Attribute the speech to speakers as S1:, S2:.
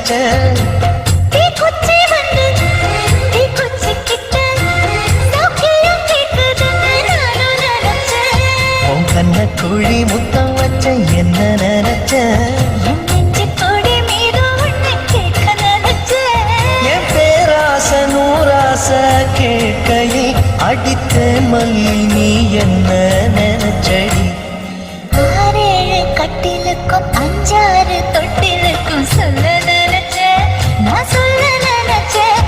S1: நினைச்சேன். உன் கண்ண குழி முத்தம் வச்ச என்ன நினைச்ச? என் பேராச நூறாச கேட்கையை அடித்த மல்லி நீ என்ன நினைச்சடி?
S2: 6 கட்டிலுக்கும் 5 தொட்டிலுக்கும் சொல்ல நினைச்சேன், நான் சொல்ல நினைச்சேன்.